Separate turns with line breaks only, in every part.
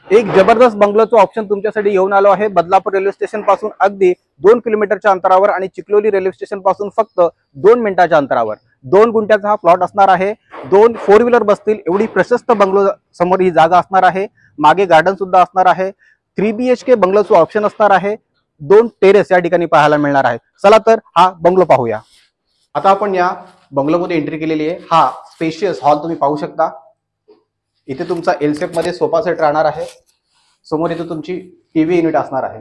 एक जबरदस्त बंगलोचं ऑप्शन तुमच्यासाठी घेऊन आलो आहे। बदलापूर रेल्वे स्टेशन पासून अगदी 2 किलोमीटरच्या अंतरावर आणि चिखलोली रेल्वे स्टेशन पासून फक्त 2 मिनिटाच्या अंतरावर 2 गुंठ्याचा हा प्लॉट असणार आहे। 2 4 व्हीलर बसतील एवढी प्रशस्त बंगलो समोर ही जागा असणार आहे। मागे गार्डन सुद्धा असणार आहे। 3 BHK बंगलोचं ऑप्शन असणार आहे। 2 टेरेस या ठिकाणी पाहायला मिळणार आहे। चला तर हा बंगलो पाहूया। आता आपण या बंगलोमध्ये एंट्री केलेली आहे। हा स्पेशियस हॉल तुम्ही पाहू शकता। इथे तुमचा एल शेप मध्ये सोफा सेट राहणार आहे। समोर इथे तुमची टीव्ही युनिट असणार आहे।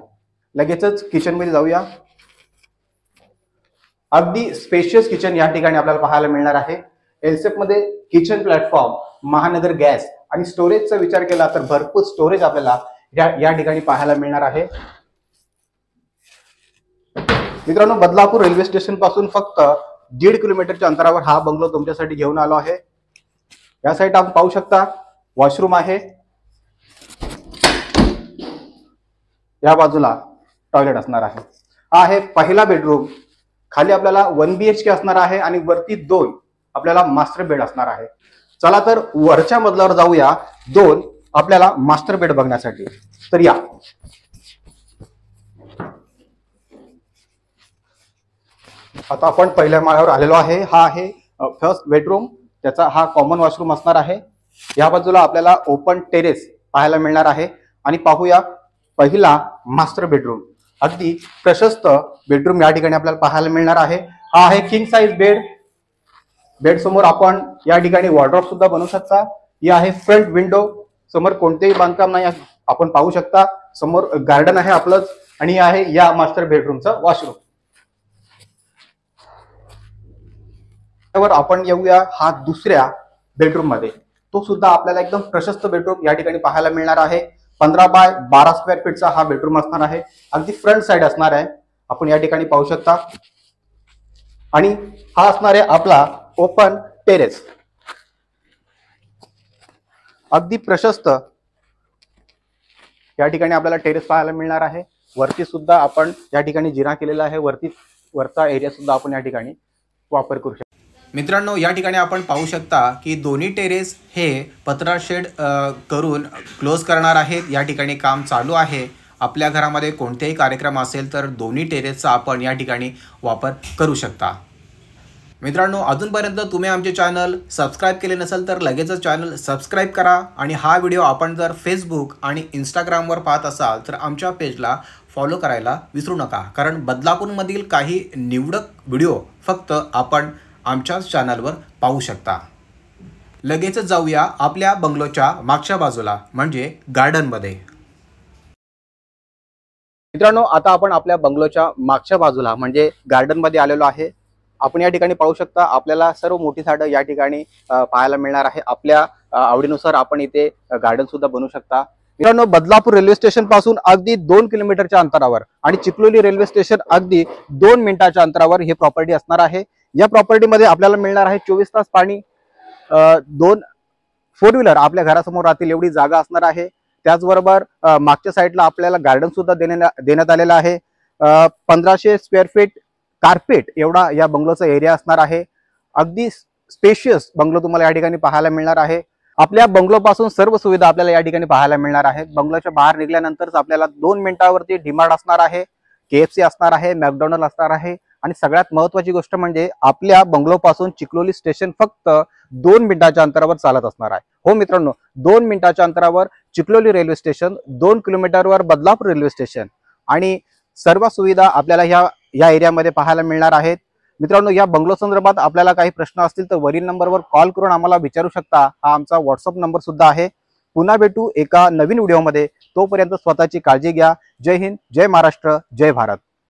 लगेचच किचन मध्ये जाऊया। अगदी स्पेशियस किचन या ठिकाणी आपल्याला पाहायला मिळणार आहे। एल शेप मध्ये किचन प्लॅटफॉर्म, महानगर गॅस आणि स्टोरेजचा विचार केला तर भरपूर स्टोरेज आपल्याला या ठिकाणी पाहायला मिळणार आहे। मित्रांनो, बदलापूर रेल्वे स्टेशन पासून फक्त 1.5 किलोमीटरच्या अंतरावर हा बंगलो तुमच्यासाठी घेऊन आलो आहे। या साइड आपण पाहू शकता वॉशरूम आहे। या बाजूला टॉयलेट असणार आहे। हा आहे पहिला बेडरूम। खाली आपल्याला 1 BHK असणार आहे आणि वरती 2 आपल्याला मास्टर बेड असणार आहे। चला तर वरच्या मजल्यावर जाऊया 2 आपल्याला मास्टर बेड बघण्यासाठी। तर या आता आपण पहिल्या माळ्यावर आलेलो आहे। हा आहे फर्स्ट बेडरूम। त्याचा हा कॉमन वॉशरूम असणार आहे। या बाजूला आपल्याला ओपन टेरेस पाहायला मिळणार आहे। आणि पाहूया पहिला मास्टर बेडरूम। अगदी प्रशस्त बेडरूम या ठिकाणी आपल्याला पाहायला मिळणार आहे। हा आहे किंग साइज बेड। बेड समोर आपण या ठिकाणी वॉर्डरोब सुद्धा बनवू शकता। ही आहे फ्रंट विंडो। समोर कोणतेही बांधकाम नाही आपण पाहू शकता। समोर गार्डन आहे आपलंच आणि आहे या मास्टर बेडरूमचा वॉशरूम। त्यावर आपण येऊया हा दुसऱ्या बेडरूम मध्ये। तो सुद्धा आपल्याला एकदम प्रशस्त बेडरूम या ठिकाणी पाहायला मिळणार आहे। 15 बाय 12 स्क्वेअर फीटचा हा बेडरूम असणार आहे। अगदी फ्रंट साइड असणार आहे आपण या ठिकाणी पाहू शकता। आणि हा असणार आहे आपला ओपन टेरेस। अगदी प्रशस्त या ठिकाणी आपल्याला टेरेस पाहायला मिळणार आहे। वरती सुद्धा आपण या ठिकाणी जिना केलेला आहे। वरचा एरिया सुद्धा आपण या ठिकाणी वापर करू शकतो। मित्रांनो, या ठिकाणी आपण पाहू शकता की दोन्ही टेरेस हे पत्रा शेड करून क्लोज करणार आहेत। या ठिकाणी काम चालू आहे। आपल्या घरामध्ये कोणतेही कार्यक्रम असेल तर दोन्ही टेरेसचा आपण या ठिकाणी वापर करू शकता। मित्रांनो, अजूनपर्यंत तुम्ही आमचे चॅनल सबस्क्राईब केले नसेल तर लगेचच चॅनल सबस्क्राईब करा। आणि हा व्हिडिओ आपण जर फेसबुक आणि इंस्टाग्रामवर पाहत असाल तर आमच्या पेजला फॉलो करायला विसरू नका। कारण बदलापूरमधील काही निवडक व्हिडिओ फक्त आपण आमच्याच चॅनलवर पाहू शकता। लगेचच जाऊया आपल्या बंगलोच्या मागच्या बाजूला म्हणजे गार्डनमध्ये। मित्रांनो, आता आपण आपल्या बंगलोच्या मागच्या बाजूला म्हणजे गार्डनमध्ये आलेलो आहे। आपण या ठिकाणी पाहू शकता आपल्याला सर्व मोठी झाडं या ठिकाणी पाहायला मिळणार आहे। आपल्या आवडीनुसार आपण इथे गार्डन सुद्धा बनवू शकता। मित्रांनो, बदलापूर रेल्वे स्टेशन पासून अगदी 2 किलोमीटरच्या अंतरावर आणि चिखलोली रेल्वे स्टेशन अगदी 2 मिनिटाच्या अंतरावर ही प्रॉपर्टी असणार आहे। या प्रॉपर्टी मध्ये आपल्याला मिळणार आहे 24 तास पाणी। 2 4 व्हीलर आपल्या घरासमोर राहतील एवढी जागा असणार आहे। त्याचबरोबर मागच्या साईडला आपल्याला गार्डन सुद्धा देण्यात आलेला आहे। 1500 स्क्वेअर फीट कार्पेट एवढा या बंगलोचा एरिया असणार आहे। अगदी स्पेशियस बंगलो तुम्हाला या ठिकाणी पाहायला मिळणार आहे। आपल्या बंगलो पासून सर्व सुविधा आपल्याला या ठिकाणी पाहायला मिळणार आहेत। बंगलोच्या बाहेर निघाल्यानंतरच आपल्याला 2 मिनिटांवरती डीमार्ट असणार आहे, KFC असणार आहे, मॅकडोनल्ड असणार आहे आणि सगळ्यात महत्त्वाची गोष्ट म्हणजे आपल्या बंगलो पासून चिखलोली स्टेशन फक्त 2 मिनिटाच्या अंतरावर चालत असणार आहे। हो मित्रांनो, 2 मिनिटाच्या अंतरावर चिखलोली रेल्वे स्टेशन, 2 किलोमीटरवर बदलापूर रेल्वे स्टेशन आणि सर्व सुविधा आपल्याला या एरियामध्ये पाहायला मिळणार आहेत। मित्रांनो, या बंगलो संदर्भात आपल्याला काही प्रश्न असतील तर वरील नंबरवर कॉल करून आम्हाला विचारू शकता। हा आमचा व्हॉट्सअप नंबर सुद्धा आहे। पुन्हा भेटू एका नवीन व्हिडिओमध्ये। तोपर्यंत स्वतःची काळजी घ्या। जय हिंद, जय महाराष्ट्र, जय भारत।